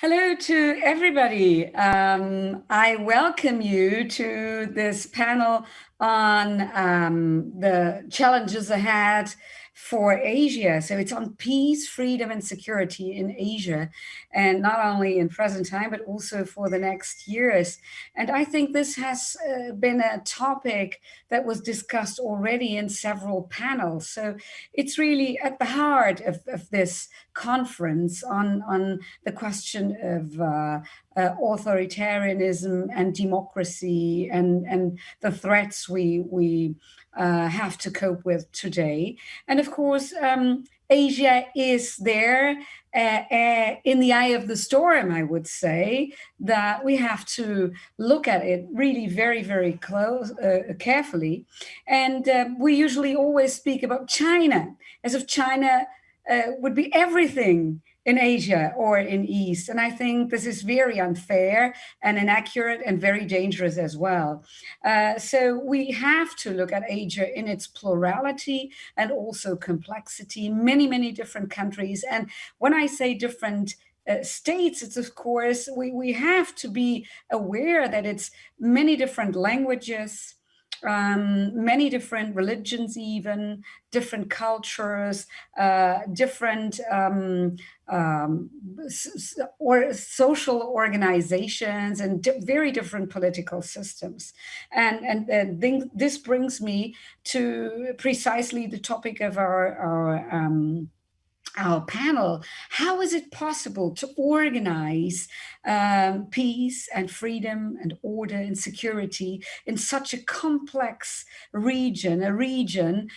Hello to everybody. I welcome you to this panel on the challenges ahead for Asia. So it's on peace, freedom, and security in Asia, and not only in present time, but also for the next years. And I think this has been a topic that was discussed already in several panels. So it's really at the heart of this conference on the question of authoritarianism and democracy and the threats we have to cope with today. And of course, Asia is there in the eye of the storm, I would say, that we have to look at it really very, very close, carefully. And we usually always speak about China as if China would be everything in Asia or in East. And I think this is very unfair and inaccurate and very dangerous as well. So we have to look at Asia in its plurality and also complexity, many, many different countries. And when I say different states, it's of course, we have to be aware that it's many different languages, many different religions, even different cultures, different or social organizations, and very different political systems. And this brings me to precisely the topic of our panel. How is it possible to organize peace and freedom and order and security in such a complex region, a region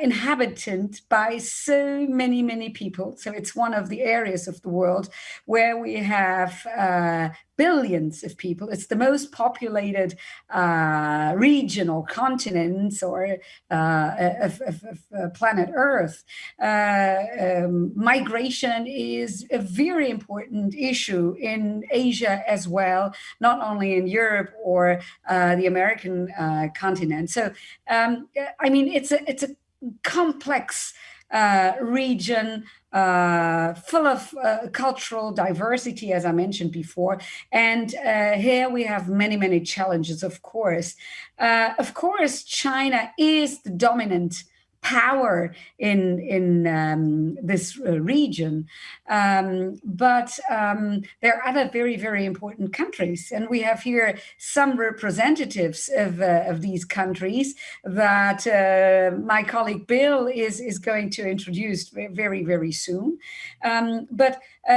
inhabited by so many, many people? So it's one of the areas of the world where we have billions of people. It's the most populated region or continent or of planet Earth. Migration is a very important issue in Asia as well, not only in Europe or the American continent. So, I mean, it's a complex region, full of cultural diversity, as I mentioned before. And here we have many, many challenges, of course. Of course, China is the dominant power in this region. But there are other very, very important countries. And we have here some representatives of these countries that my colleague Bill is going to introduce very, very soon.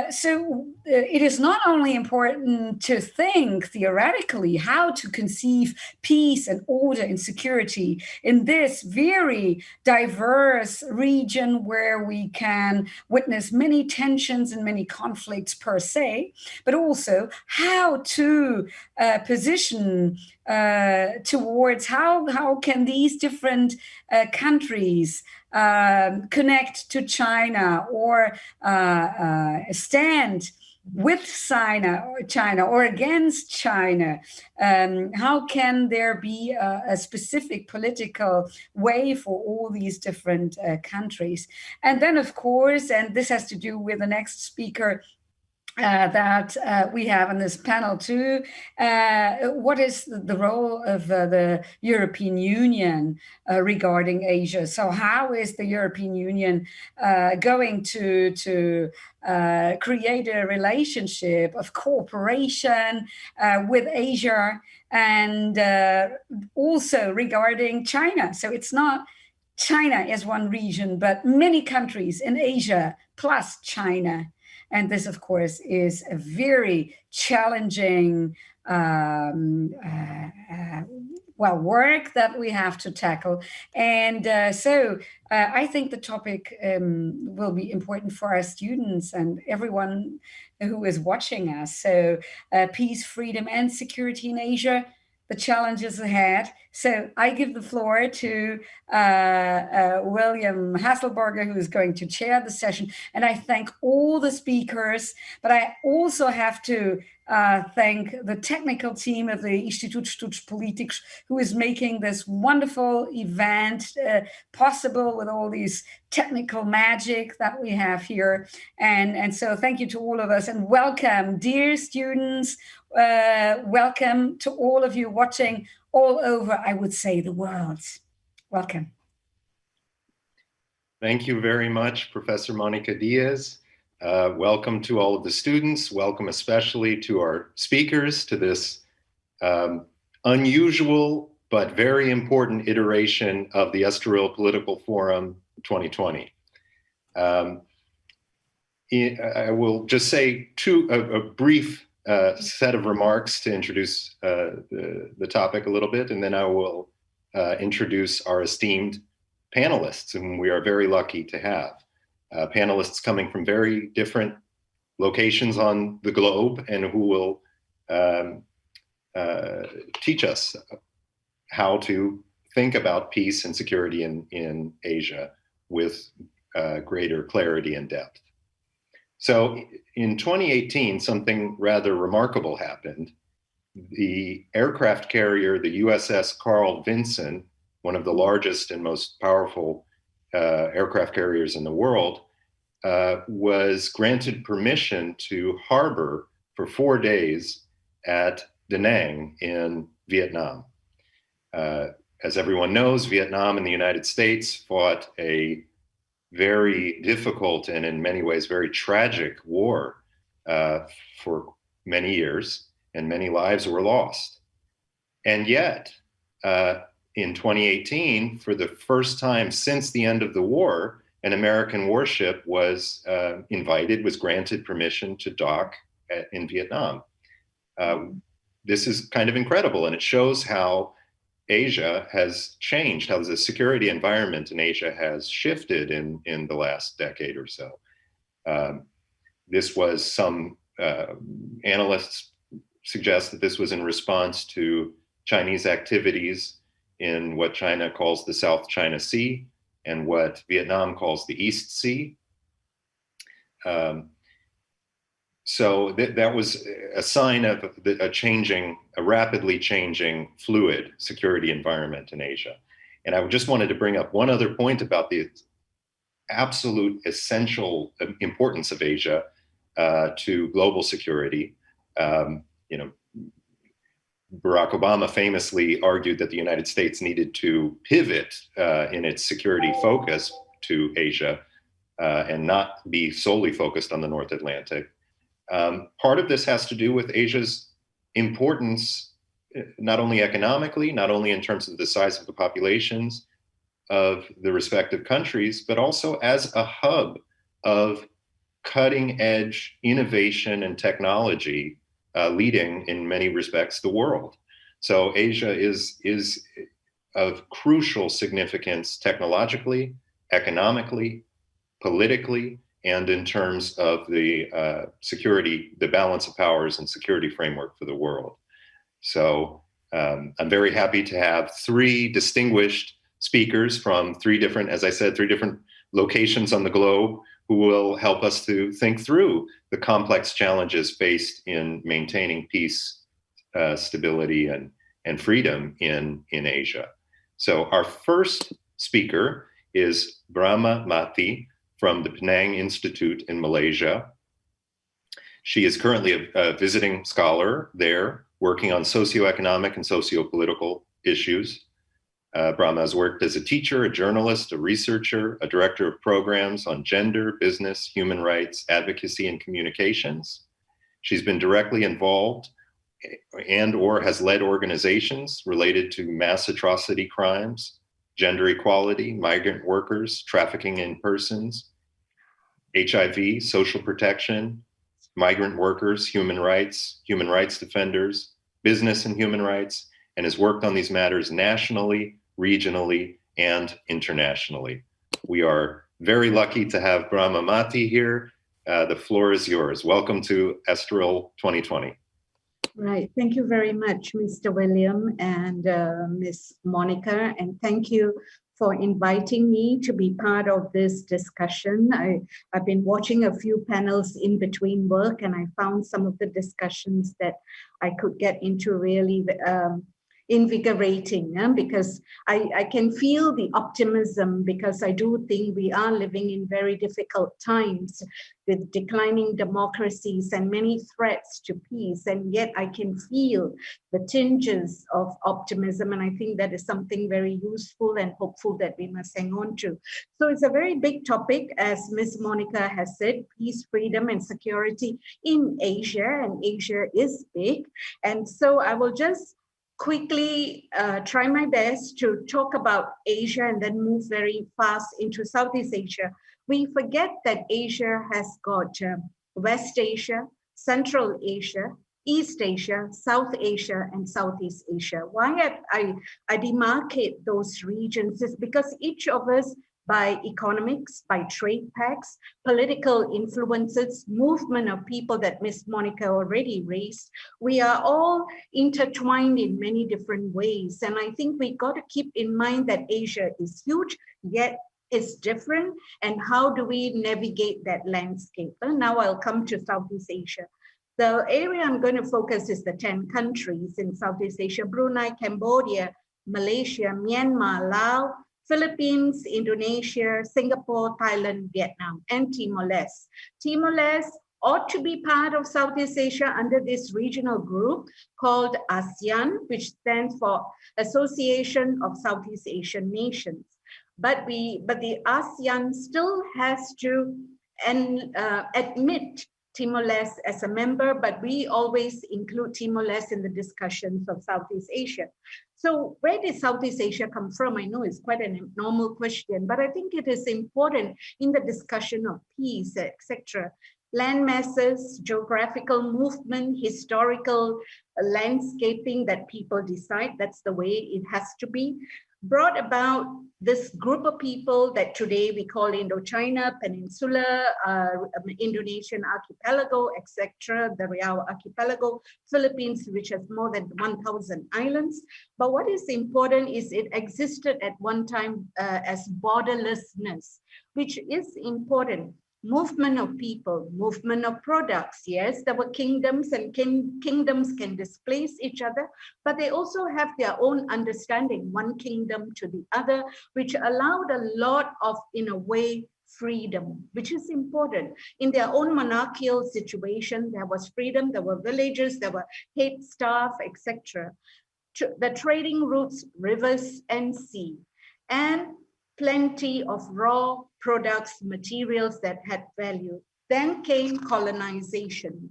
So it is not only important to think theoretically how to conceive peace and order and security in this very diverse region where we can witness many tensions and many conflicts per se, but also how to position towards how can these different countries connect to China or stand with China or against China. How can there be a specific political way for all these different countries? And then, of course, and this has to do with the next speaker that we have on this panel too. What is the role of the European Union regarding Asia? So how is the European Union going to create a relationship of cooperation with Asia, and also regarding China? So it's not China as one region, but many countries in Asia plus China. And this, of course, is a very challenging work that we have to tackle. And so I think the topic will be important for our students and everyone who is watching us. So peace, freedom, and security in Asia, the challenges ahead. So I give the floor to William Hasselberger, who is going to chair the session. And I thank all the speakers, but I also have to thank the technical team of the Instituut Stütz Politics, who is making this wonderful event possible with all these technical magic that we have here. And so thank you to all of us, and welcome, dear students. Welcome to all of you watching all over, I would say, the world. Welcome. Thank you very much, Professor Monica Diaz. Welcome to all of the students. Welcome especially to our speakers to this unusual but very important iteration of the Estoril Political Forum 2020. I will just say a brief set of remarks to introduce the topic a little bit, and then I will introduce our esteemed panelists, whom we are very lucky to have. Panelists coming from very different locations on the globe, and who will teach us how to think about peace and security in Asia with greater clarity and depth. So in 2018, something rather remarkable happened. The aircraft carrier, the USS Carl Vinson, one of the largest and most powerful aircraft carriers in the world, was granted permission to harbor for 4 days at Da Nang in Vietnam. As everyone knows, Vietnam and the United States fought a very difficult and in many ways very tragic war for many years, and many lives were lost. And yet, in 2018, for the first time since the end of the war, an American warship was granted permission to dock in Vietnam. This is kind of incredible, and it shows how Asia has changed, how the security environment in Asia has shifted in the last decade or so. This was, some analysts suggest that this was in response to Chinese activities in what China calls the South China Sea and what Vietnam calls the East Sea. So that was a sign of a rapidly changing, fluid security environment in Asia. And I just wanted to bring up one other point about the absolute essential importance of Asia to global security. Barack Obama famously argued that the United States needed to pivot in its security focus to Asia and not be solely focused on the North Atlantic. Part of this has to do with Asia's importance, not only economically, not only in terms of the size of the populations of the respective countries, but also as a hub of cutting edge innovation and technology, leading in many respects the world. So Asia is of crucial significance technologically, economically, politically, and in terms of the security, the balance of powers and security framework for the world. So I'm very happy to have 3 distinguished speakers from 3 different, as I said, 3 different locations on the globe, who will help us to think through the complex challenges faced in maintaining peace, stability, and freedom in Asia. So our first speaker is Brahma Mati from the Penang Institute in Malaysia. She is currently a visiting scholar there, working on socioeconomic and socio-political issues. Brahma has worked as a teacher, a journalist, a researcher, a director of programs on gender, business, human rights, advocacy, and communications. She's been directly involved and/or has led organizations related to mass atrocity crimes, gender equality, migrant workers, trafficking in persons, HIV, social protection, migrant workers, human rights defenders, business and human rights, and has worked on these matters nationally, regionally, and internationally. We are very lucky to have Brahma Mati here. The floor is yours. Welcome to Estoril 2020. Right. Thank you very much, Mr. William and Ms. Monica, and thank you for inviting me to be part of this discussion. I've been watching a few panels in between work, and I found some of the discussions that I could get into really invigorating, because I can feel the optimism, because I do think we are living in very difficult times with declining democracies and many threats to peace, and yet I can feel the tinges of optimism, and I think that is something very useful and hopeful that we must hang on to. So it's a very big topic, as Ms. Monica has said, peace, freedom, and security in Asia, and Asia is big. And so I will just quickly try my best to talk about Asia and then move very fast into Southeast Asia. We forget that Asia has got West Asia, Central Asia, East Asia, South Asia, and Southeast Asia. Why I demarcate those regions is because each of us, by economics, by trade pacts, political influences, movement of people that Ms. Monica already raised, we are all intertwined in many different ways. And I think we got to keep in mind that Asia is huge, yet it's different. And how do we navigate that landscape? And now I'll come to Southeast Asia. The area I'm going to focus is the 10 countries in Southeast Asia: Brunei, Cambodia, Malaysia, Myanmar, Laos, Philippines, Indonesia, Singapore, Thailand, Vietnam, and Timor-Leste. Timor-Leste ought to be part of Southeast Asia under this regional group called ASEAN, which stands for Association of Southeast Asian Nations. But the ASEAN still has to admit Timor-Leste as a member, but we always include Timor-Leste in the discussions of Southeast Asia. So where did Southeast Asia come from? I know it's quite a normal question, but I think it is important in the discussion of peace, etc. Land masses, geographical movement, historical landscaping that people decide, that's the way it has to be, brought about this group of people that today we call Indochina, Peninsula, Indonesian archipelago, etc., the Riau archipelago, Philippines, which has more than 1,000 islands. But what is important is it existed at one time as borderlessness, which is important. Movement of people, movement of products. Yes, there were kingdoms, and kingdoms can displace each other, but they also have their own understanding, one kingdom to the other, which allowed a lot of, in a way, freedom, which is important. In their own monarchical situation, there was freedom, there were villages, there were head staff, etc. The trading routes, rivers and sea, and plenty of raw products, materials that had value. Then came colonization.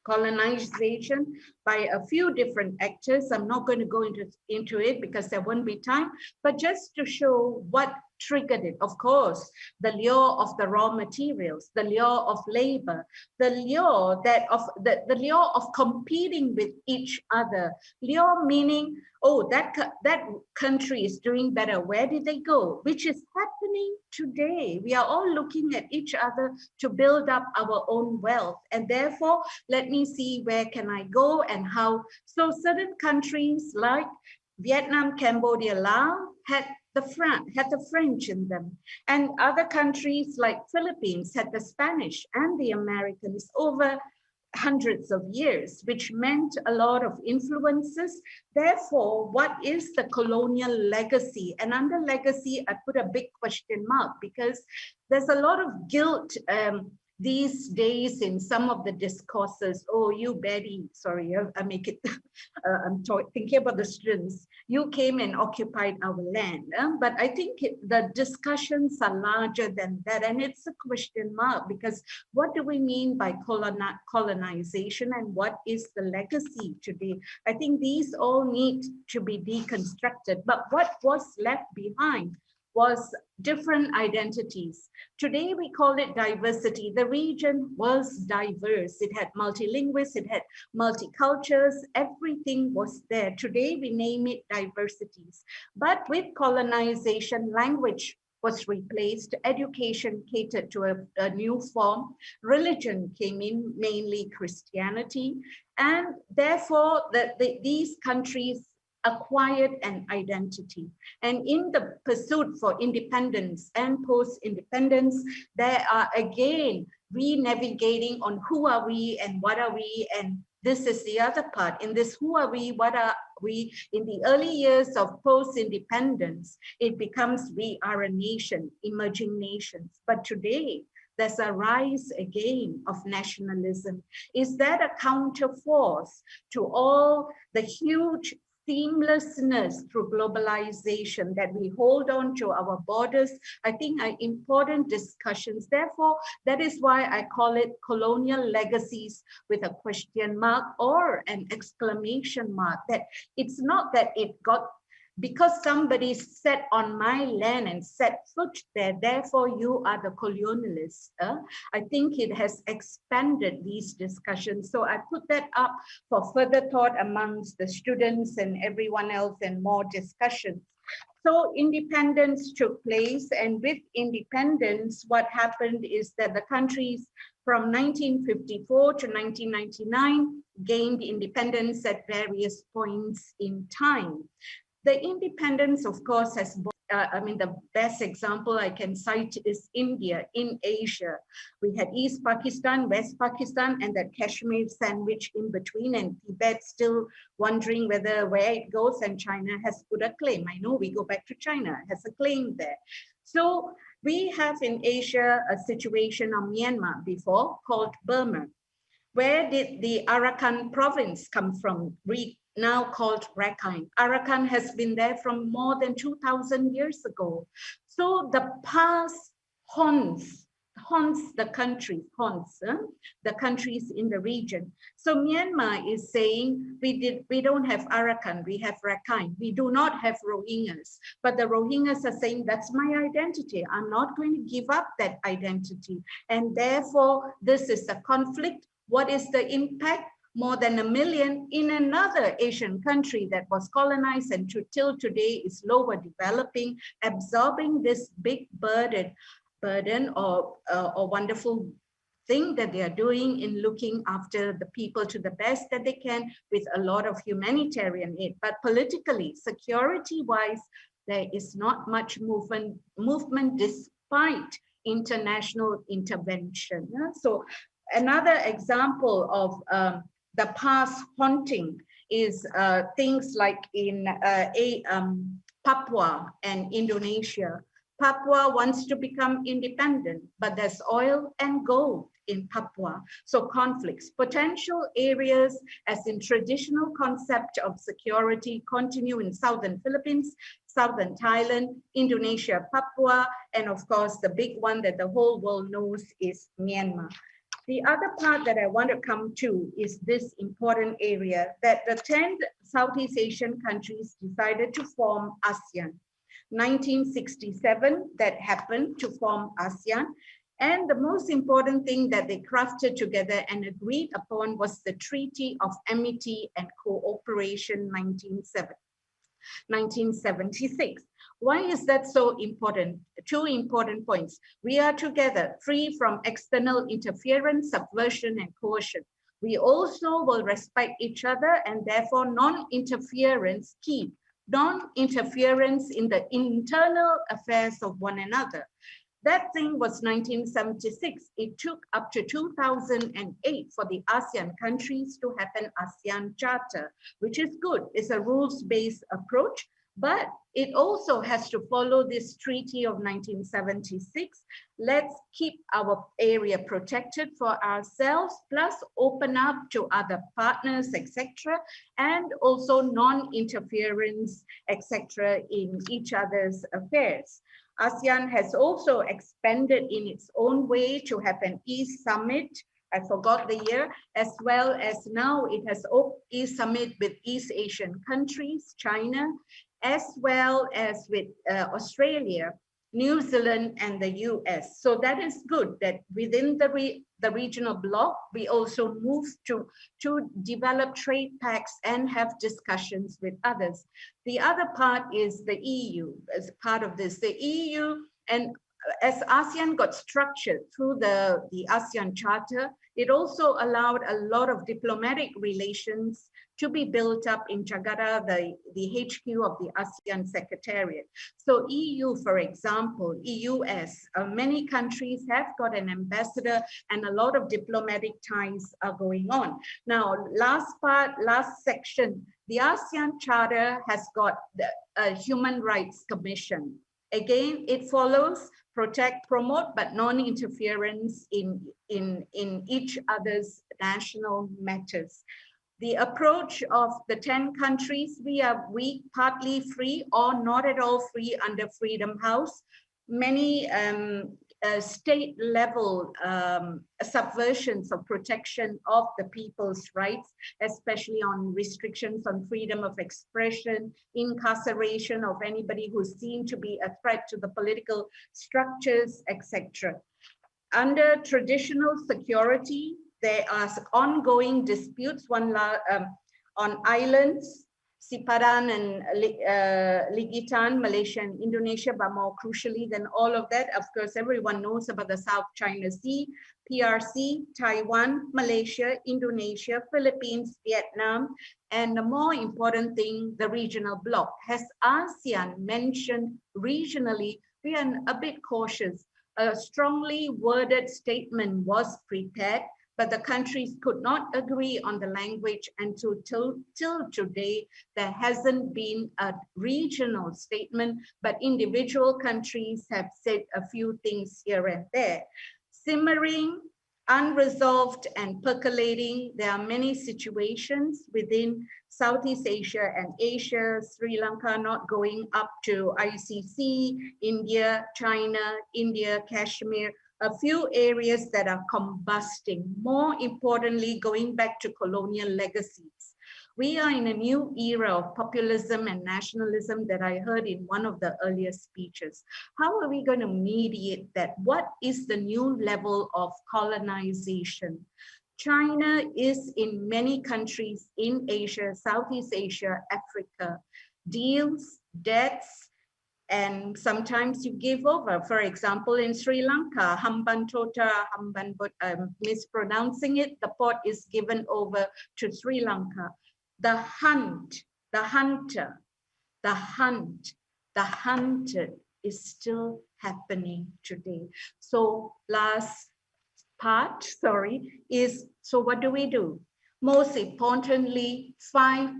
Colonization by a few different actors. I'm not going to go into it because there won't be time, but just to show what triggered it. Of course, the lure of the raw materials, the lure of labor, the lure the lure of competing with each other. Lure meaning, oh, that country is doing better. Where did they go? Which is happening today. We are all looking at each other to build up our own wealth. And therefore, let me see where can I go and how. So certain countries like Vietnam, Cambodia, Laos had the French in them. And other countries like Philippines had the Spanish and the Americans over hundreds of years, which meant a lot of influences. Therefore, what is the colonial legacy? And under legacy, I put a big question mark, because there's a lot of guilt these days in some of the discourses. Oh, you Betty, sorry, I make it, I'm thinking about the students. You came and occupied our land. But I think the discussions are larger than that. And it's a question mark, because what do we mean by colonization, and what is the legacy today? I think these all need to be deconstructed. But what was left behind was different identities. Today we call it diversity. The region was diverse. It had multilinguals, it had multicultures, everything was there. Today we name it diversities. But with colonization, language was replaced, education catered to a new form, religion came in, mainly Christianity, and therefore these countries acquired an identity. And in the pursuit for independence and post-independence, there are again re-navigating on who are we and what are we, and this is the other part. In this who are we, what are we, in the early years of post-independence, it becomes we are a nation, emerging nations. But today, there's a rise again of nationalism. Is that a counter force to all the huge seamlessness through globalization that we hold on to our borders? I think are important discussions. Therefore, that is why I call it colonial legacies with a question mark or an exclamation mark, that it's not that it got, because somebody set on my land and set foot there, therefore you are the colonialist. I think it has expanded these discussions. So I put that up for further thought amongst the students and everyone else, and more discussions. So independence took place, and with independence, what happened is that the countries from 1954 to 1999 gained independence at various points in time. The independence, of course, has, the best example I can cite is India in Asia. We had East Pakistan, West Pakistan, and that Kashmir sandwich in between, and Tibet still wondering where it goes, and China has put a claim. I know we go back to China, has a claim there. So we have in Asia a situation of Myanmar before called Burma. Where did the Arakan province come from? Now called Rakhine. Arakan has been there from more than 2,000 years ago. So the past haunts the countries in the region. So Myanmar is saying, we don't have Arakan, we have Rakhine. We do not have Rohingyas. But the Rohingyas are saying, that's my identity. I'm not going to give up that identity. And therefore, this is a conflict. What is the impact? More than 1 million in another Asian country that was colonized and till today is lower developing, absorbing this big burden or wonderful thing that they are doing in looking after the people to the best that they can with a lot of humanitarian aid. But politically, security-wise, there is not much movement despite international intervention. So another example of the past haunting is things like in Papua and Indonesia. Papua wants to become independent, but there's oil and gold in Papua. So conflicts, potential areas as in traditional concept of security continue in southern Philippines, southern Thailand, Indonesia, Papua, and of course the big one that the whole world knows is Myanmar. The other part that I want to come to is this important area that the 10 Southeast Asian countries decided to form ASEAN. 1967, that happened to form ASEAN. And the most important thing that they crafted together and agreed upon was the Treaty of Amity and Cooperation 1976. Why is that so important? Two important points. We are together, free from external interference, subversion, and coercion. We also will respect each other, and therefore non-interference key. Non-interference in the internal affairs of one another. That thing was 1976. It took up to 2008 for the ASEAN countries to have an ASEAN Charter, which is good. It's a rules-based approach, but it also has to follow this treaty of 1976. Let's keep our area protected for ourselves, plus open up to other partners, etc., and also non-interference, etc., in each other's affairs. ASEAN has also expanded in its own way to have an East Summit, I forgot the year, as well as now it has East Summit with East Asian countries, China, as well as with Australia, New Zealand, and the US. So that is good that within the regional bloc, we also move to develop trade pacts and have discussions with others. The other part is the EU as part of this. The EU, and as ASEAN got structured through the ASEAN Charter, It also allowed a lot of diplomatic relations to be built up in Jakarta, the HQ of the ASEAN Secretariat. So EU, for example, EUS, many countries have got an ambassador and a lot of diplomatic ties are going on. Now, last section, the ASEAN Charter has got the Human Rights Commission. Again, it follows protect, promote, but non-interference in each other's national matters. The approach of the 10 countries, we are partly free or not at all free under Freedom House. Many state level subversions of protection of the people's rights, especially on restrictions on freedom of expression, incarceration of anybody who's seen to be a threat to the political structures, etc. Under traditional security, there are ongoing disputes on islands, Sipadan and Ligitan, Malaysia and Indonesia, but more crucially than all of that, of course, everyone knows about the South China Sea, PRC, Taiwan, Malaysia, Indonesia, Philippines, Vietnam, and the more important thing, the regional bloc. As ASEAN mentioned regionally, we are a bit cautious. A strongly worded statement was prepared, but the countries could not agree on the language, and till today, there hasn't been a regional statement, but individual countries have said a few things here and there. Simmering, unresolved and percolating, there are many situations within Southeast Asia and Asia, Sri Lanka not going up to ICC, India, China, India, Kashmir, a few areas that are combusting. More importantly, going back to colonial legacies. We are in a new era of populism and nationalism that I heard in one of the earlier speeches. How are we going to mediate that? What is the new level of colonization? China is in many countries in Asia, Southeast Asia, Africa, deals, debts, and sometimes you give over. For example, in Sri Lanka, Hambantota, mispronouncing it, the port is given over to Sri Lanka. The hunt, the hunter, the hunt, the hunted is still happening today. So last part, is, so what do? Most importantly, five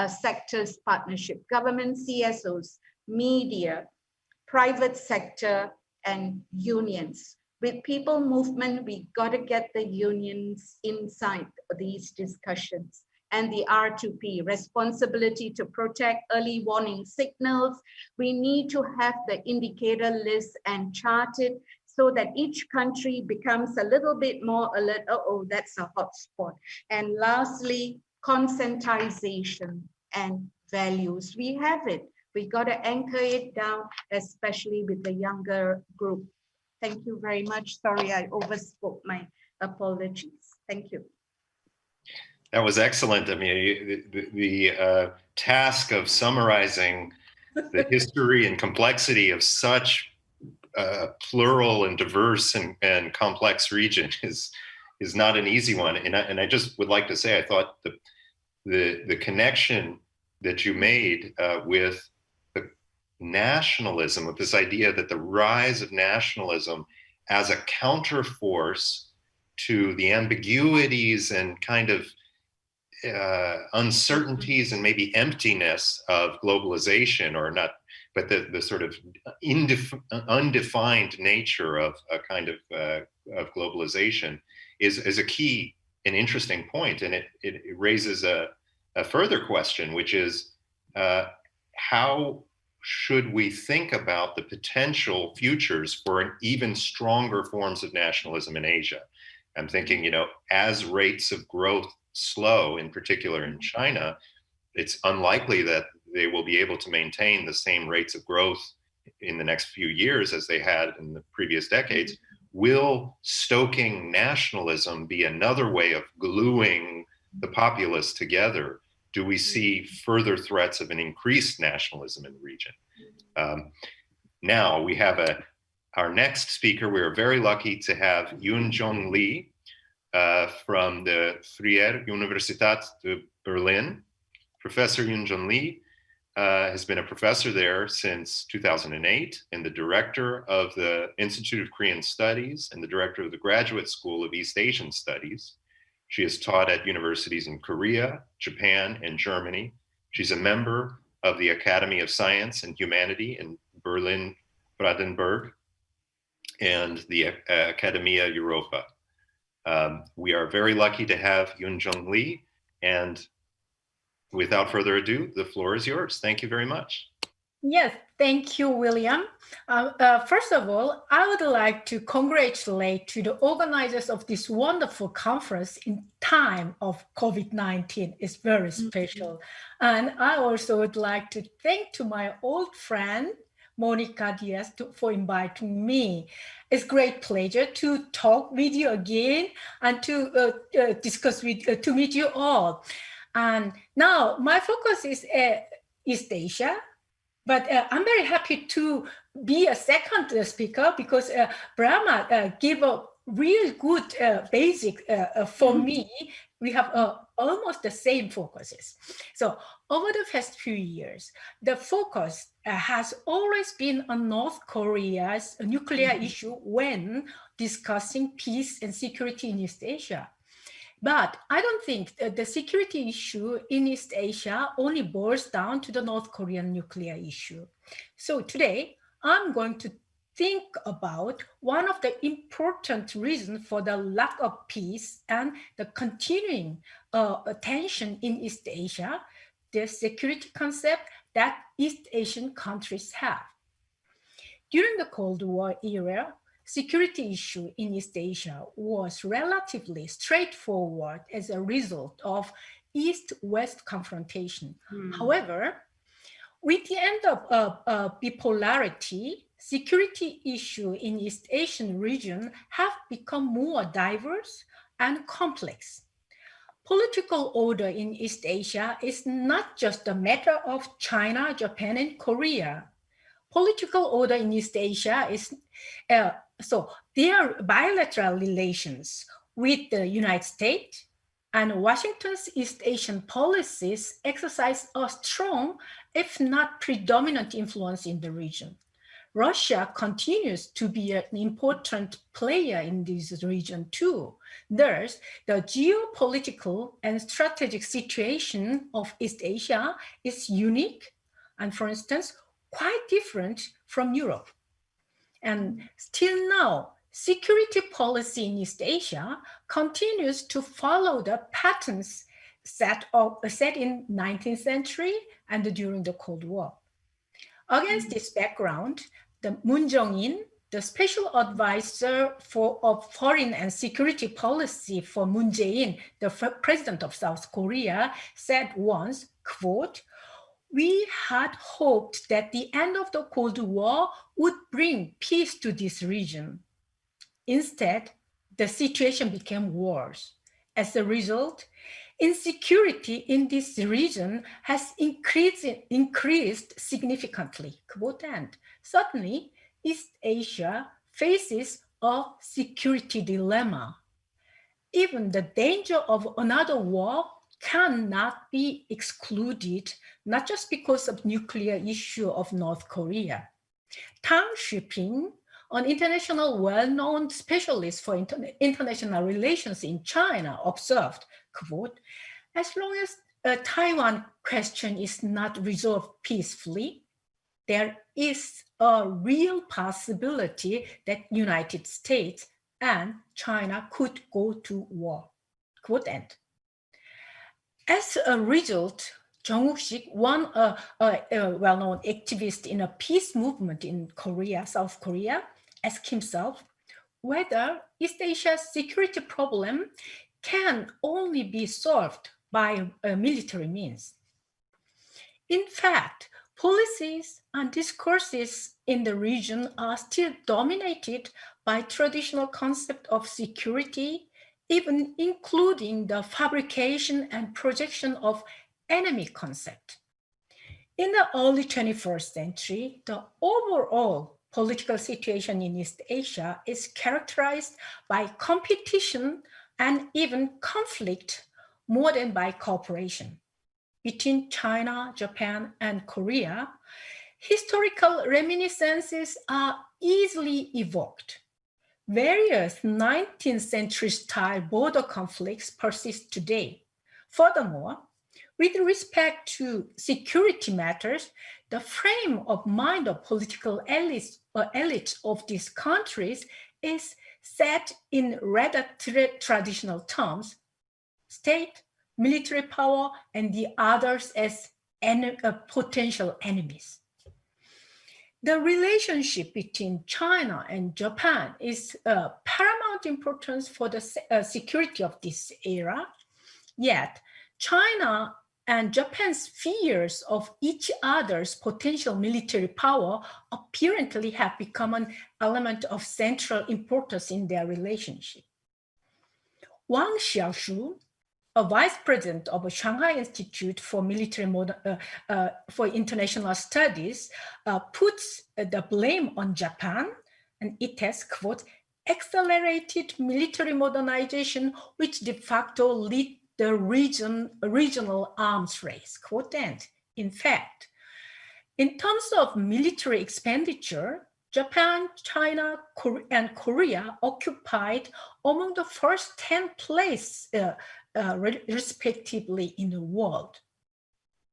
sectors partnership, government, CSOs, media, private sector, and unions. With people movement, we got to get the unions inside these discussions. And the R2P, responsibility to protect early warning signals. We need to have the indicator list and chart it so that each country becomes a little bit more alert. Oh, that's a hot spot. And lastly, conscientization and values. We have it. We got to anchor it down, especially with the younger group. Thank you very much. Sorry, I overspoke. My apologies. Thank you. That was excellent. I mean, the task of summarizing the history and complexity of such plural and diverse and complex region is not an easy one. And I just would like to say, I thought the connection that you made with the nationalism, with this idea that the rise of nationalism as a counterforce to the ambiguities and kind of uncertainties and maybe emptiness of globalization, or not, but the sort of undefined nature of a kind of globalization is a key and interesting point. And it raises a further question, which is how should we think about the potential futures for an even stronger forms of nationalism in Asia? I'm thinking, as rates of growth slow, in particular in China, it's unlikely that they will be able to maintain the same rates of growth in the next few years as they had in the previous decades. Will stoking nationalism be another way of gluing the populace together? Do we see further threats of an increased nationalism in the region? Now we have Our next speaker, we are very lucky to have Yoon-Jong Lee from the Freie Universität de Berlin. Professor Yoon-Jong Lee has been a professor there since 2008 and the director of the Institute of Korean Studies and the director of the Graduate School of East Asian Studies. She has taught at universities in Korea, Japan, and Germany. She's a member of the Academy of Science and Humanity in Berlin-Brandenburg and the Academia Europa. We are very lucky to have Yoon-Jong Lee, and without further ado, the floor is yours. Thank you very much. Yes, thank you, William. First of all, I would like to congratulate to the organizers of this wonderful conference in time of COVID-19. It's very special. And I also would like to thank to my old friend, Monica Diaz, for inviting me. It's great pleasure to talk with you again and to discuss with, to meet you all. And now my focus is East Asia. But I'm very happy to be a second speaker because Brahma gave a real good basic for me. We have almost the same focuses. So over the past few years, the focus has always been on North Korea's nuclear issue when discussing peace and security in East Asia. But I don't think the security issue in East Asia only boils down to the North Korean nuclear issue. So today, I'm going to think about one of the important reasons for the lack of peace and the continuing tension in East Asia, the security concept that East Asian countries have. During the Cold War era, security issue in East Asia was relatively straightforward as a result of East-West confrontation. However, with the end of bipolarity, security issue in East Asian region have become more diverse and complex. Political order in East Asia is not just a matter of China, Japan, and Korea. Political order in East Asia is so their bilateral relations with the United States and Washington's East Asian policies exercise a strong, if not predominant, influence in the region. Russia continues to be an important player in this region too. Thus, the geopolitical and strategic situation of East Asia is unique and, for instance, quite different from Europe. And still now, security policy in East Asia continues to follow the patterns set in 19th century and during the Cold War. Against this background, the Moon Jae-in, the special advisor of foreign and security policy for Moon Jae-in, the president of South Korea, said once, quote, "We had hoped that the end of the Cold War would bring peace to this region. Instead, the situation became worse. As a result, insecurity in this region has increased significantly." Quote end. Suddenly, East Asia faces a security dilemma. Even the danger of another war cannot be excluded, not just because of nuclear issue of North Korea. Tang Shiping, an international well-known specialist for international relations in China, observed, quote, "As long as a Taiwan question is not resolved peacefully, there is a real possibility that United States and China could go to war." Quote end. As a result, Jung Wook-sik, one well-known activist in a peace movement in Korea, South Korea, asked himself whether East Asia's security problem can only be solved by military means. In fact, policies and discourses in the region are still dominated by traditional concept of security, even including the fabrication and projection of enemy concept. In the early 21st century, the overall political situation in East Asia is characterized by competition and even conflict more than by cooperation. Between China, Japan, and Korea, historical reminiscences are easily evoked. Various 19th century style border conflicts persist today. Furthermore, with respect to security matters, the frame of mind of political elites of these countries is set in rather traditional terms: state, military power, and the others as potential enemies. The relationship between China and Japan is paramount importance for the security of this era. Yet, China and Japan's fears of each other's potential military power apparently have become an element of central importance in their relationship. Wang Xiaoshu, a vice president of the Shanghai Institute for for International Studies, puts the blame on Japan, and it has, quote, accelerated military modernization, which de facto lead the regional arms race, quote end. In fact, in terms of military expenditure, Japan, China, and Korea occupied among the first 10 places respectively in the world.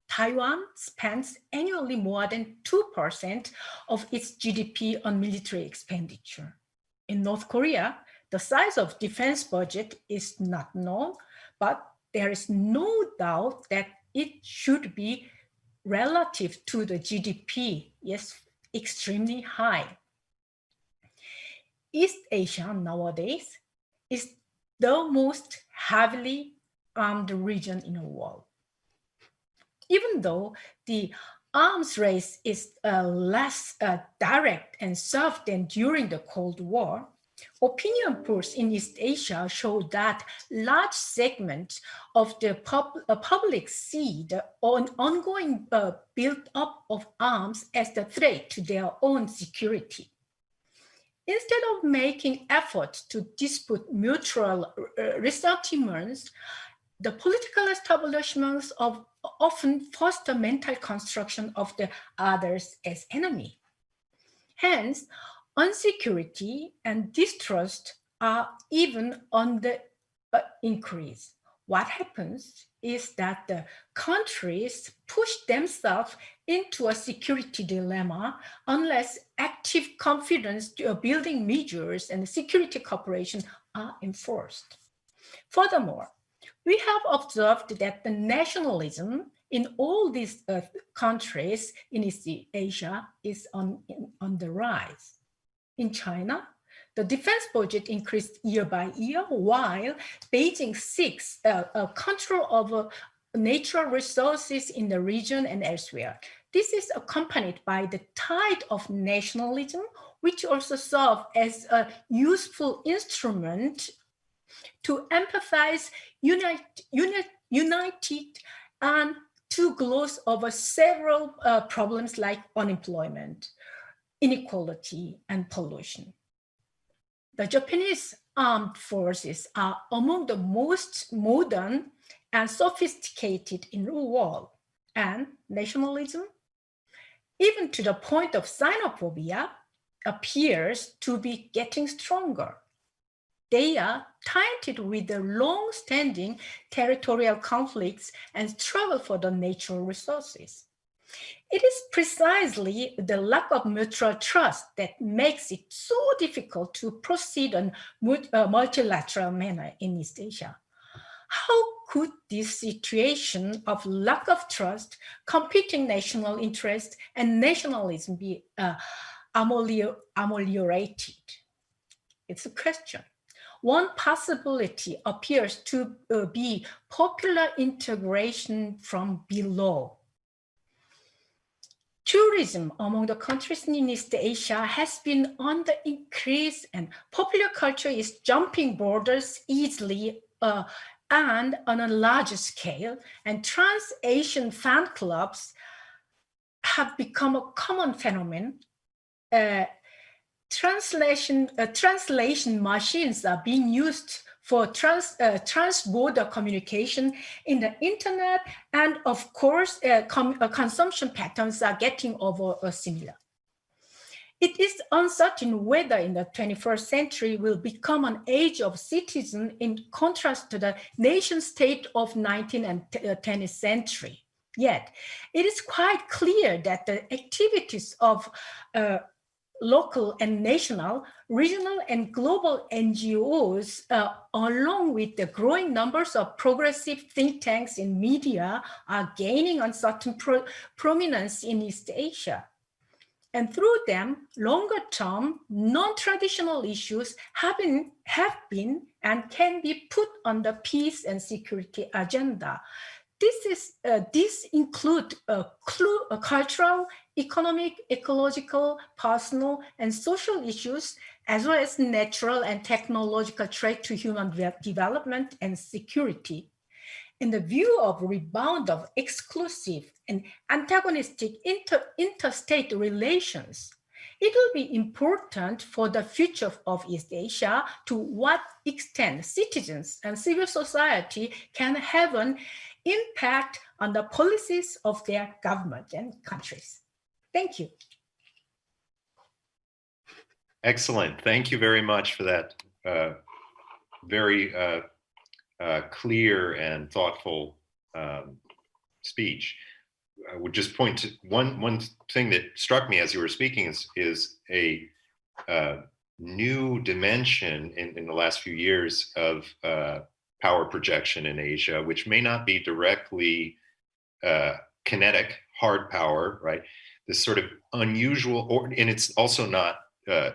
Taiwan spends annually more than 2% of its GDP on military expenditure. In North Korea, the size of defense budget is not known, but there is no doubt that it should be relative to the GDP, yes, extremely high. East Asia nowadays is the most heavily armed region in the world. Even though the arms race is less direct and soft than during the Cold War, opinion polls in East Asia show that large segments of the public see the ongoing build-up of arms as the threat to their own security. Instead of making efforts to dispute mutual ressentiments, the political establishments often foster mental construction of the others as enemy. Hence, insecurity and distrust are even on the increase. What happens is that the countries push themselves into a security dilemma unless active confidence building measures and security cooperation are enforced. Furthermore, we have observed that the nationalism in all these countries in East Asia is on the rise. In China, the defense budget increased year by year, while Beijing seeks control over natural resources in the region and elsewhere. This is accompanied by the tide of nationalism, which also serves as a useful instrument to emphasize united and to gloss over several problems like unemployment, inequality, and pollution. The Japanese armed forces are among the most modern and sophisticated in the world, and nationalism, even to the point of xenophobia, appears to be getting stronger. They are tainted with the long-standing territorial conflicts and struggle for the natural resources. It is precisely the lack of mutual trust that makes it so difficult to proceed on a multilateral manner in East Asia. How could this situation of lack of trust, competing national interests, and nationalism be ameliorated? It's a question. One possibility appears to be popular integration from below. Tourism among the countries in East Asia has been on the increase, and popular culture is jumping borders easily and on a larger scale, and trans-Asian fan clubs have become a common phenomenon. translation machines are being used for trans-border communication in the internet, and of course, consumption patterns are getting similar. It is uncertain whether in the 21st century will become an age of citizens in contrast to the nation state of 19th and 20th century. Yet, it is quite clear that the activities of local and national, regional and global NGOs, along with the growing numbers of progressive think tanks in media, are gaining uncertain prominence in East Asia. And through them, longer-term, non-traditional issues have been and can be put on the peace and security agenda. These include cultural, economic, ecological, personal, and social issues, as well as natural and technological threat to human development and security. In the view of rebound of exclusive and antagonistic interstate relations, it will be important for the future of East Asia to what extent citizens and civil society can have an impact on the policies of their government and countries. Thank you. Excellent. Thank you very much for that very clear and thoughtful speech. I would just point to one thing that struck me as you were speaking is a new dimension in the last few years of power projection in Asia, which may not be directly kinetic, hard power, right? This sort of unusual, and it's also not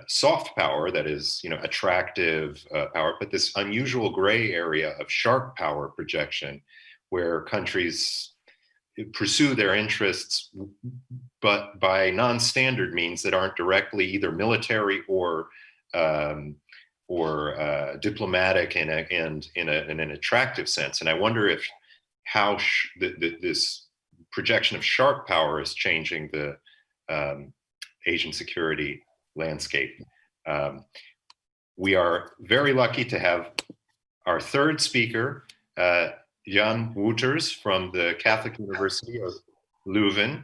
soft power that is, attractive power, but this unusual gray area of sharp power projection, where countries pursue their interests, but by non-standard means that aren't directly either military or diplomatic and in an attractive sense. And I wonder how this projection of sharp power is changing the Asian security landscape. We are very lucky to have our third speaker, Jan Wouters from the Catholic University of Leuven.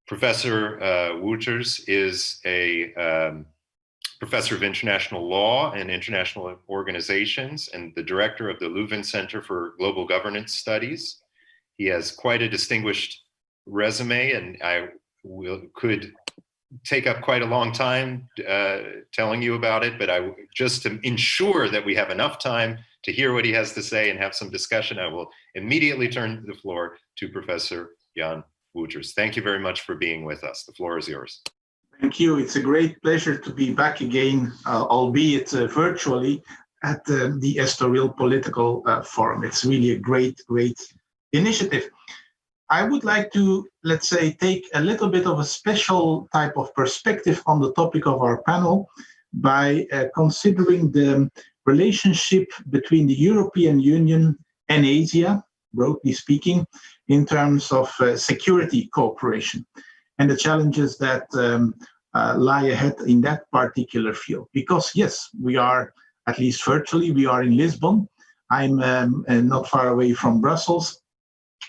Professor Wouters is a professor of international law and international organizations and the director of the Leuven Center for Global Governance Studies. He has quite a distinguished resume, and I could take up quite a long time telling you about it, but just to ensure that we have enough time to hear what he has to say and have some discussion, I will immediately turn the floor to Professor Jan Wouters. Thank you very much for being with us. The floor is yours. Thank you. It's a great pleasure to be back again, albeit virtually, at the Estoril Political Forum. It's really a great initiative. I would like to, let's say, take a little bit of a special type of perspective on the topic of our panel by considering the relationship between the European Union and Asia, broadly speaking, in terms of security cooperation and the challenges that lie ahead in that particular field. Because yes, we are, at least virtually, we are in Lisbon. I'm not far away from Brussels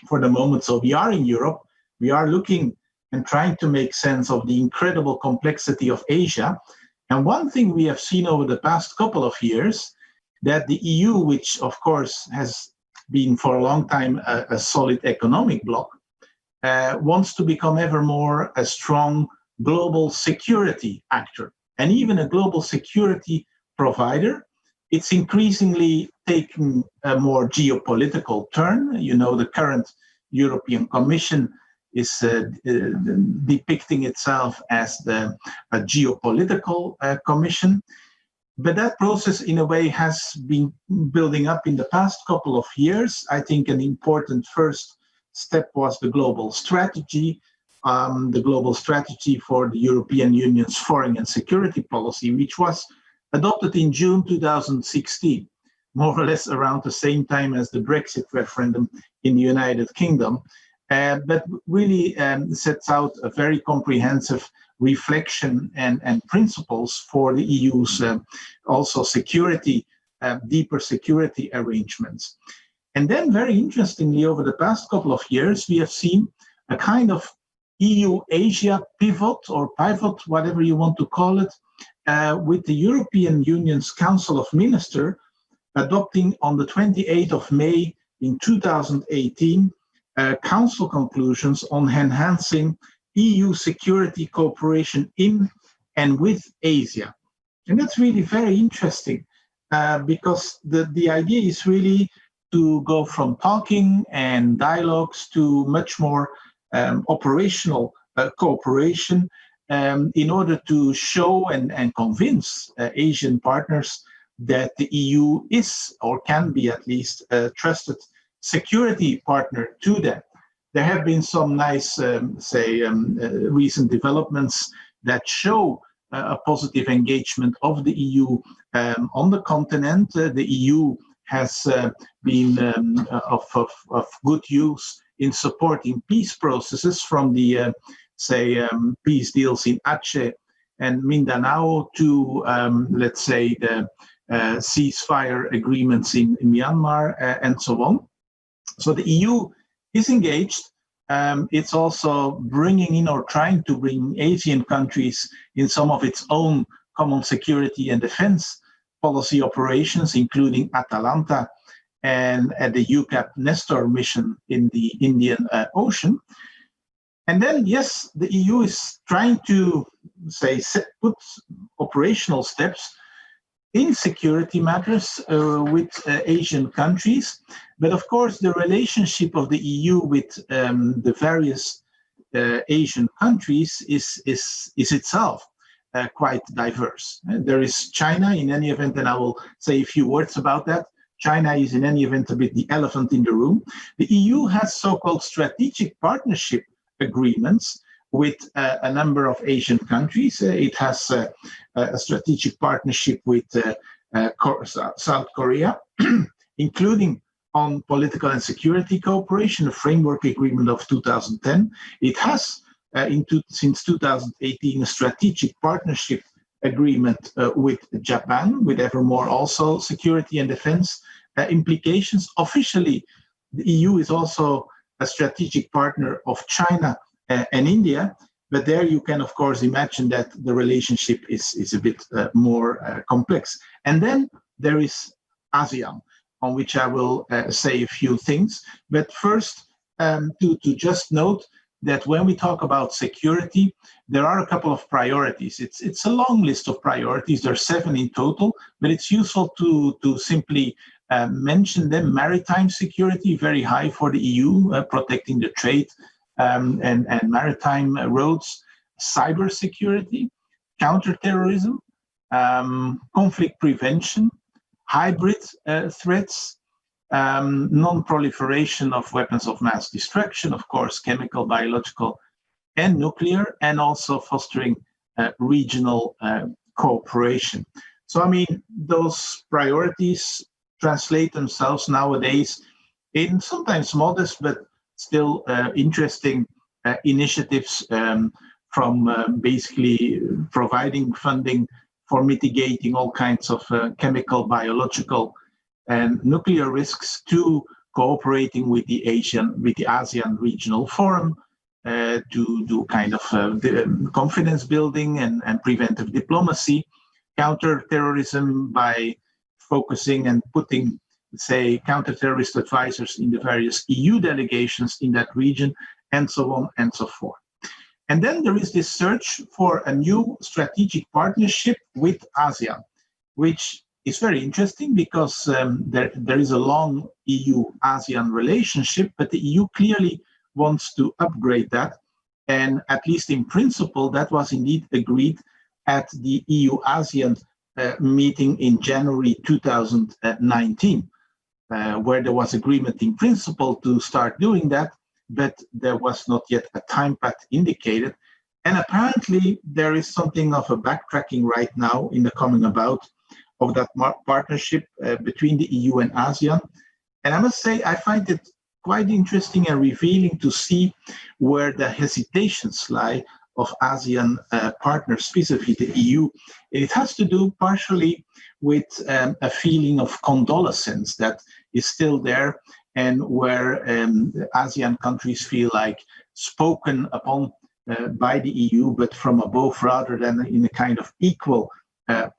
for the moment, so we are in Europe. We are looking and trying to make sense of the incredible complexity of Asia. And one thing we have seen over the past couple of years, that the EU, which of course has been for a long time a solid economic bloc, wants to become ever more a strong global security actor and even a global security provider. It's increasingly taking a more geopolitical turn. You know, the current European Commission is depicting itself as a geopolitical commission. But that process, in a way, has been building up in the past couple of years. I think an important first step was the global strategy for the European Union's foreign and security policy, which was adopted in June 2016, more or less around the same time as the Brexit referendum in the United Kingdom. but really sets out a very comprehensive reflection and principles for the EU's also security, deeper security arrangements. And then very interestingly, over the past couple of years, we have seen a kind of EU-Asia pivot, whatever you want to call it, with the European Union's Council of Ministers adopting on the 28th of May in 2018 Council conclusions on enhancing EU security cooperation in and with Asia. And that's really very interesting because the idea is really to go from talking and dialogues to much more operational cooperation in order to show and convince Asian partners that the EU is, or can be at least, a trusted security partner to them. There have been some nice, recent developments that show a positive engagement of the EU on the continent. The EU has been of good use in supporting peace processes, from the peace deals in Aceh and Mindanao to let's say the ceasefire agreements in Myanmar and so on. So the EU is engaged. It's also bringing in, or trying to bring, Asian countries in some of its own common security and defense policy operations, including Atalanta and the UCAP Nestor mission in the Indian Ocean. And then, yes, the EU is trying to put operational steps in security matters with Asian countries. But of course, the relationship of the EU with the various Asian countries is itself quite diverse. There is China in any event, and I will say a few words about that. China is in any event a bit the elephant in the room. The EU has so-called strategic partnership agreements with a number of Asian countries. It has a strategic partnership with South Korea, including on political and security cooperation, a framework agreement of 2010. It has, since 2018, a strategic partnership agreement with Japan, with ever more also security and defense implications. Officially, the EU is also a strategic partner of China and India, but there you can, of course, imagine that the relationship is a bit more complex. And then there is ASEAN, on which I will say a few things. But first, to just note that when we talk about security, there are a couple of priorities. It's a long list of priorities. There are 7 in total, but it's useful to simply mention them. Maritime security, very high for the EU, protecting the trade and maritime roads. Cyber security, counterterrorism, conflict prevention, hybrid threats, non-proliferation of weapons of mass destruction, of course, chemical, biological, and nuclear, and also fostering regional cooperation. So, I mean, those priorities translate themselves nowadays in sometimes modest, but still interesting initiatives from basically providing funding for mitigating all kinds of chemical, biological, and nuclear risks, to cooperating with the ASEAN Regional Forum to do kind of confidence building and preventive diplomacy, counterterrorism by focusing and putting, say, counter-terrorist advisors in the various EU delegations in that region, and so on and so forth. And then there is this search for a new strategic partnership with ASEAN, which is very interesting because there is a long EU-ASEAN relationship, but the EU clearly wants to upgrade that. And at least in principle, that was indeed agreed at the EU-ASEAN meeting in January 2019, where there was agreement in principle to start doing that, but there was not yet a time path indicated. And apparently there is something of a backtracking right now in the coming about of that partnership between the EU and ASEAN. And I must say, I find it quite interesting and revealing to see where the hesitations lie of ASEAN partners vis-a-vis the EU. It has to do partially with a feeling of condolences that is still there, and where ASEAN countries feel like spoken upon by the EU, but from above rather than in a kind of equal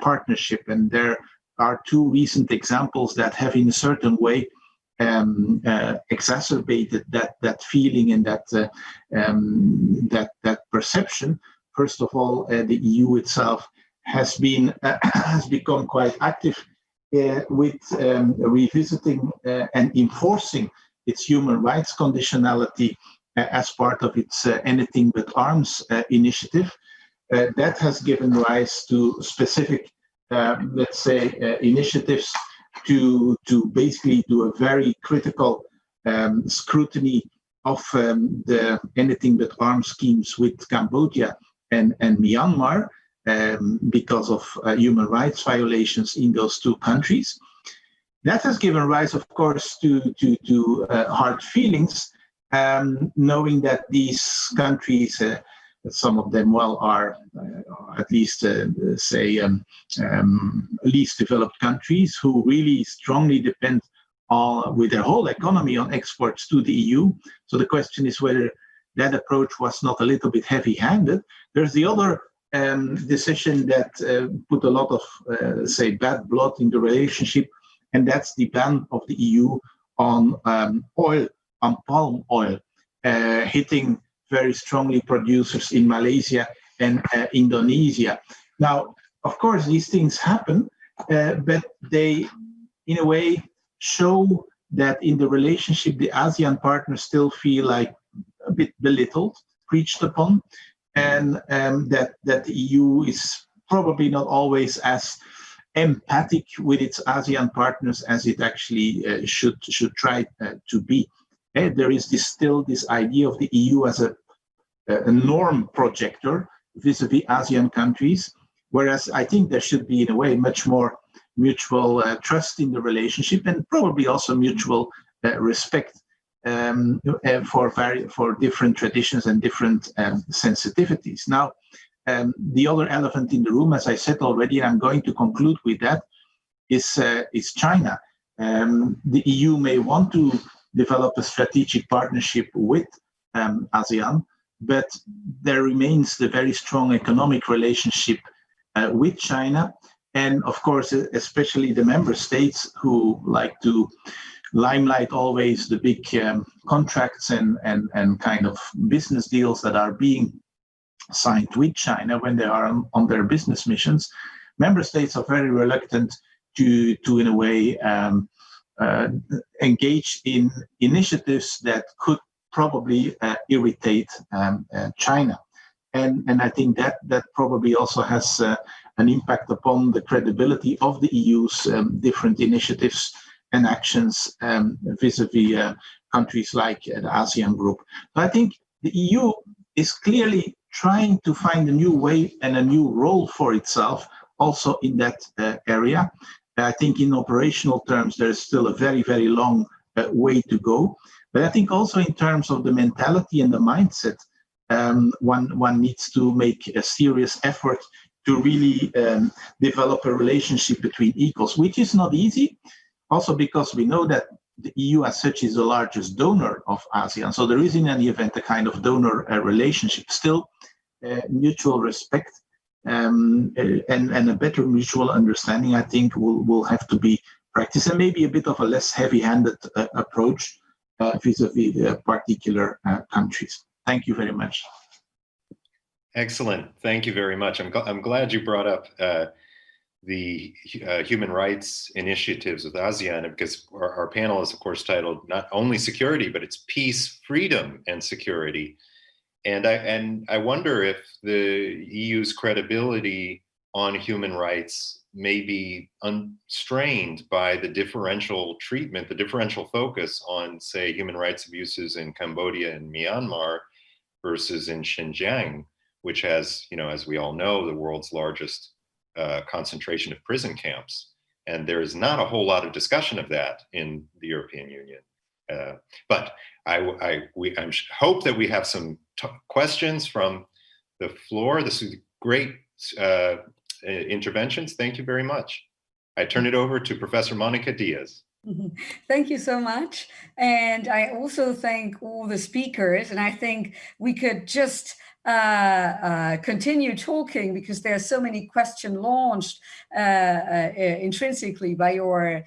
partnership. And there are two recent examples that have in a certain way exacerbated that feeling and that perception. First of all, the EU itself has become quite active with revisiting and enforcing its human rights conditionality as part of its Anything But Arms initiative. That has given rise to specific, let's say, initiatives to basically do a very critical scrutiny of the Anything But Arms schemes with Cambodia and Myanmar because of human rights violations in those two countries. That has given rise, of course, to hard feelings, knowing that these countries, some of them, well, are at least, least developed countries who really strongly depend on, with their whole economy, on exports to the EU. So the question is whether that approach was not a little bit heavy-handed. There's the other decision that put a lot of, bad blood in the relationship, and that's the ban of the EU on oil, on palm oil, hitting very strongly producers in Malaysia and Indonesia. Now, of course, these things happen, but they, in a way, show that in the relationship, the ASEAN partners still feel like a bit belittled, preached upon, and that the EU is probably not always as empathic with its ASEAN partners as it actually should try to be. There is still this idea of the EU as a norm projector vis-a-vis ASEAN countries, whereas I think there should be, in a way, much more mutual trust in the relationship, and probably also mutual respect for different traditions and different sensitivities. Now, the other elephant in the room, as I said already, and I'm going to conclude with that, is China. The EU may want to develop a strategic partnership with ASEAN, but there remains the very strong economic relationship with China. And of course, especially the member states who like to limelight always the big contracts and kind of business deals that are being signed with China when they are on their business missions. Member states are very reluctant to in a way, engage in initiatives that could probably irritate China. And I think that probably also has an impact upon the credibility of the EU's different initiatives and actions vis-a-vis countries like the ASEAN group. But I think the EU is clearly trying to find a new way and a new role for itself also in that area. I think in operational terms, there's still a very, very long way to go. But I think also in terms of the mentality and the mindset, one needs to make a serious effort to really develop a relationship between equals, which is not easy. Also because we know that the EU as such is the largest donor of ASEAN. So there is in any event a kind of donor relationship. Still, mutual respect and a better mutual understanding, I think, will have to be practiced, and maybe a bit of a less heavy-handed approach vis-a-vis the particular countries. Thank you very much. Excellent. Thank you very much. I'm glad you brought up the human rights initiatives of ASEAN, because our panel is, of course, titled not only security, but it's peace, freedom, and security. And I wonder if the EU's credibility on human rights may be unstrained by the differential treatment, the differential focus on, say, human rights abuses in Cambodia and Myanmar versus in Xinjiang, which has, as we all know, the world's largest concentration of prison camps. And there is not a whole lot of discussion of that in the European Union. But I hope that we have some questions from the floor. This is great interventions. Thank you very much. I turn it over to Professor Monica Diaz. Thank you so much. And I also thank all the speakers. And I think we could just continue talking because there are so many questions launched intrinsically by your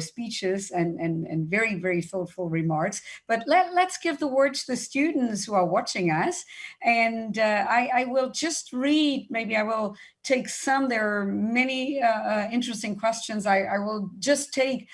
speeches and very, very thoughtful remarks. But let's give the word to the students who are watching us. And I will just read, maybe I will take some. There are many interesting questions. I will just take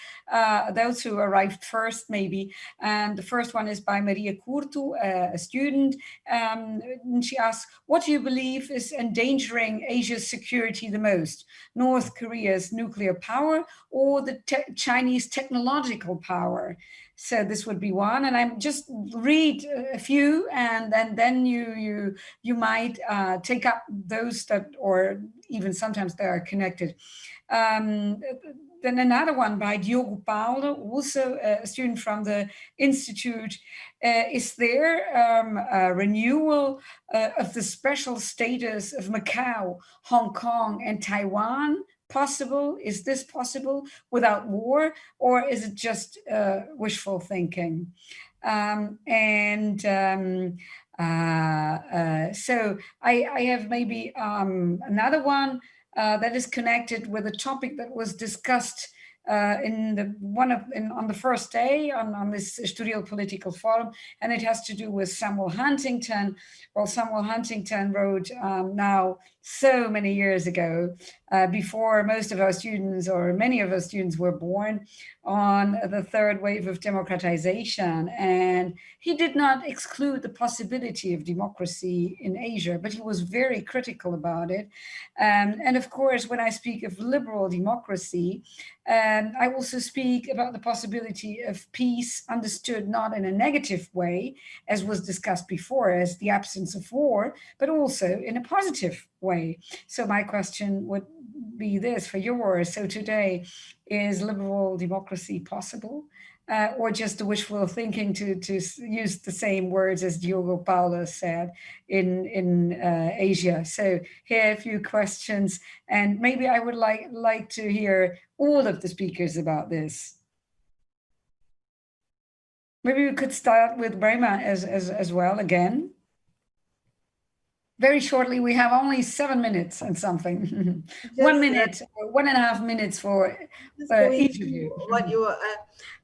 those who arrived first, maybe. And the first one is by Maria Curtu, a student. And she asks, what do you believe is endangering Asia's security the most? North Korea's nuclear power or the Chinese technological power? So this would be one, and I'm just read a few, and then you might take up those that, or even sometimes they are connected. Then another one by Diogo Paulo, also a student from the Institute. Is there a renewal of the special status of Macau, Hong Kong, and Taiwan possible? Is this possible without war, or is it just wishful thinking? So I have maybe another one that is connected with a topic that was discussed on the first day on this Studio Political Forum, and it has to do with Samuel Huntington. Well, Samuel Huntington wrote now so many years ago, before most of our students or many of our students were born, on the third wave of democratization. And he did not exclude the possibility of democracy in Asia, but he was very critical about it. And of course, when I speak of liberal democracy, I also speak about the possibility of peace understood not in a negative way, as was discussed before, as the absence of war, but also in a positive way. So my question would be this for yours. So today, is liberal democracy possible? Or just the wishful thinking to use the same words as Diogo Paulo said in Asia. So here are a few questions, and maybe I would like to hear all of the speakers about this. Maybe we could start with Brema as well again. Very shortly, we have only 7 minutes and something. 1 minute, 1.5 minutes for each of you. What you,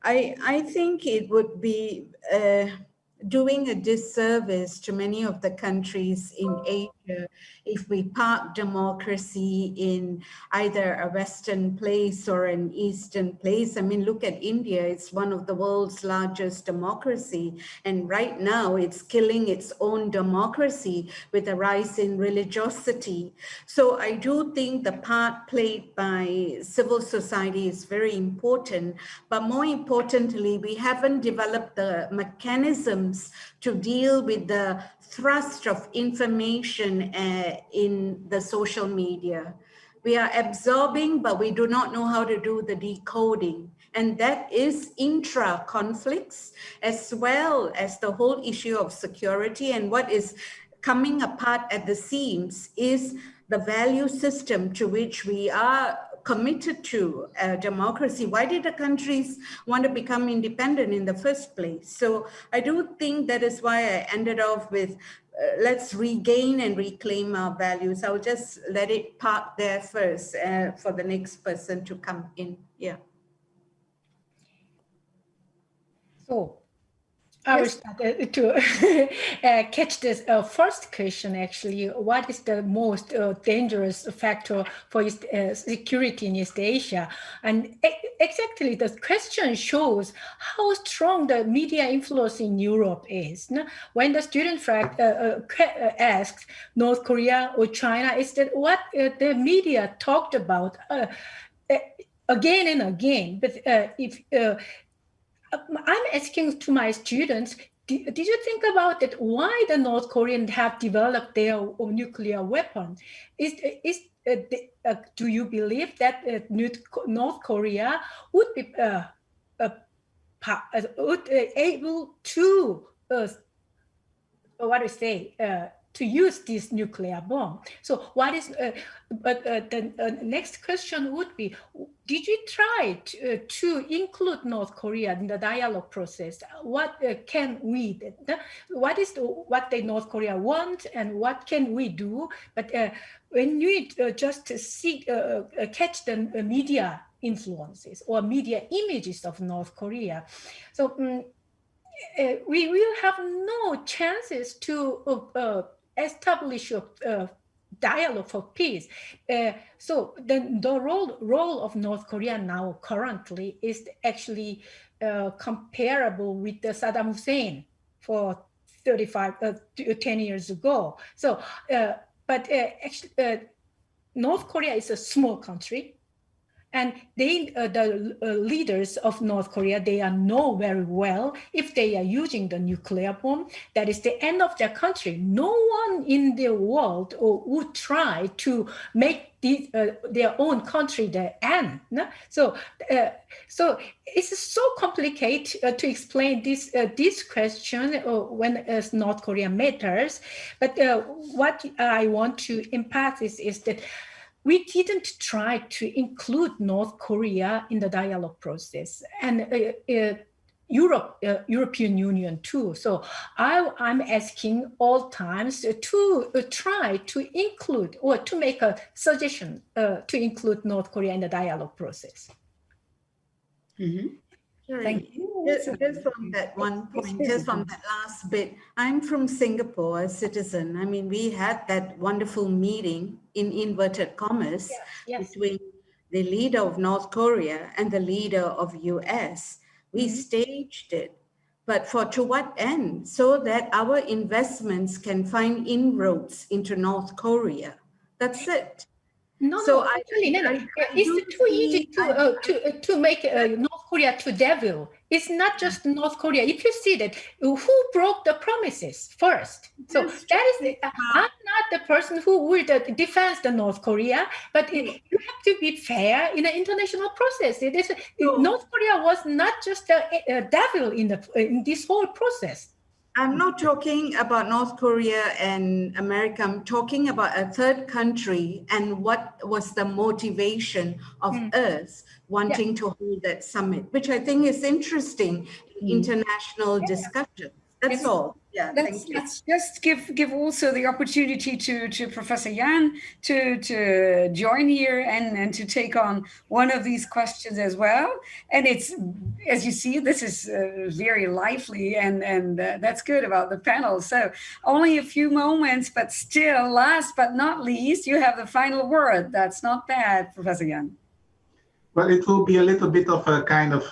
I think it would be doing a disservice to many of the countries in Asia if we park democracy in either a Western place or an Eastern place. I mean, look at India. It's one of the world's largest democracy. And right now it's killing its own democracy with a rise in religiosity. So I do think the part played by civil society is very important. But more importantly, we haven't developed the mechanisms to deal with the thrust of information in the social media. We are absorbing, but we do not know how to do the decoding. And that is intra-conflicts, as well as the whole issue of security. And what is coming apart at the seams is the value system to which we are committed to democracy. Why did the countries want to become independent in the first place? So I do think that is why I ended off with let's regain and reclaim our values. I'll just let it park there first for the next person to come in. Yeah. So I will start to catch this first question, actually. What is the most dangerous factor for security in East Asia? And exactly, the question shows how strong the media influence in Europe is. When the student asks North Korea or China, is that what the media talked about again and again. But I'm asking to my students, did you think about that? Why the North Koreans have developed their nuclear weapon? Do you believe that North Korea would be able to to use this nuclear bomb. So what is, the next question would be, did you try to include North Korea in the dialogue process? What can we, what the North Korea want and what can we do? But when you just see, catch the media influences or media images of North Korea, so we will have no chances to establish a dialogue for peace. So the role of North Korea now currently is actually comparable with the Saddam Hussein for 10 years ago. So, but actually, North Korea is a small country. And they, the leaders of North Korea, they know very well if they are using the nuclear bomb, that is the end of their country. No one in the world would try to make their own country the end. No? So, so it's so complicated to explain this question when North Korea matters. But what I want to emphasize is that we didn't try to include North Korea in the dialogue process, and European Union too. So I'm asking all times to try to include or to make a suggestion to include North Korea in the dialogue process. Mm-hmm. Thank you. Just on that one point, just on that last bit, I'm from Singapore, a citizen. I mean, we had that wonderful meeting in inverted commas between the leader of North Korea and the leader of US. We staged it, but to what end? So that our investments can find inroads into North Korea. That's it. No, it's too easy to make North Korea to devil. It's not just North Korea. If you see that, who broke the promises first? So that is, I'm not the person who will defend the North Korea, but you have to be fair in the international process. North Korea was not just a devil in this whole process. I'm not talking about North Korea and America. I'm talking about a third country and what was the motivation of us wanting to hold that summit, which I think is interesting in international discussion. That's all. Yeah, thank you. Let's just give also the opportunity to Professor Yan to join here and to take on one of these questions as well. And it's, as you see, this is very lively and that's good about the panel. So only a few moments, but still, last but not least, you have the final word. That's not bad, Professor Yan. Well, it will be a little bit of a kind of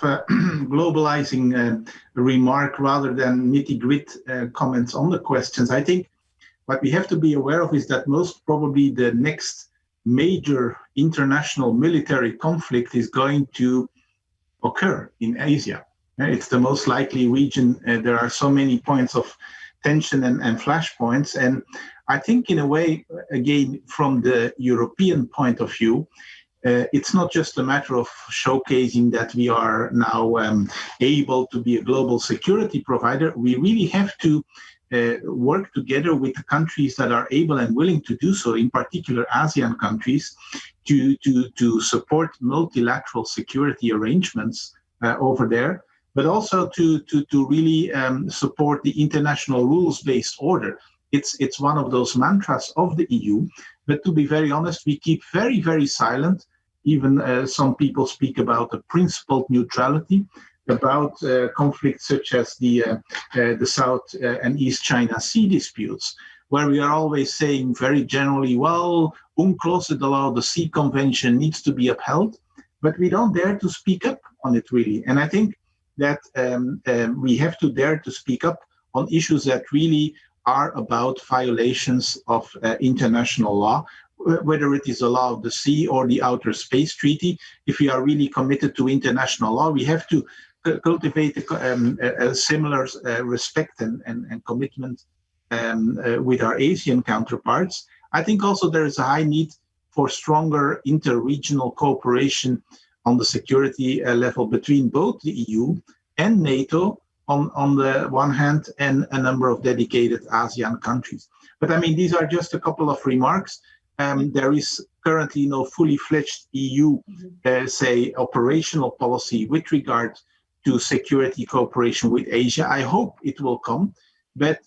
globalizing remark rather than nitty-gritty comments on the questions. I think what we have to be aware of is that most probably the next major international military conflict is going to occur in Asia. It's the most likely region. There are so many points of tension and flashpoints. And I think in a way, again, from the European point of view, it's not just a matter of showcasing that we are now able to be a global security provider. We really have to work together with the countries that are able and willing to do so, in particular ASEAN countries, to support multilateral security arrangements over there, but also to really support the international rules-based order. It's one of those mantras of the EU, but to be very honest, we keep very, very silent. Even some people speak about a principled neutrality, about conflicts such as the South and East China Sea disputes, where we are always saying very generally, well, UNCLOS, the law, the Sea Convention needs to be upheld, but we don't dare to speak up on it really. And I think that we have to dare to speak up on issues that really are about violations of international law, whether it is the law of the sea or the Outer Space Treaty. If we are really committed to international law, we have to cultivate a similar respect and commitment with our Asian counterparts. I think also there is a high need for stronger inter-regional cooperation on the security level between both the EU and NATO on the one hand, and a number of dedicated ASEAN countries. But I mean, these are just a couple of remarks. There is currently no fully fledged EU, say, operational policy with regard to security cooperation with Asia. I hope it will come, but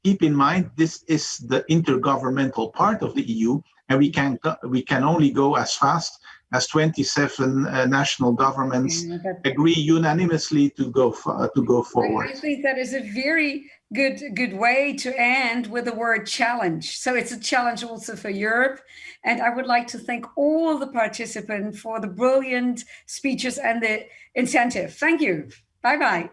keep in mind, this is the intergovernmental part of the EU, and we can only go as fast as 27 national governments agree unanimously to go forward. I think that is a very good way to end with the word challenge. So it's a challenge also for Europe. And I would like to thank all the participants for the brilliant speeches and the incentive. Thank you. Bye-bye.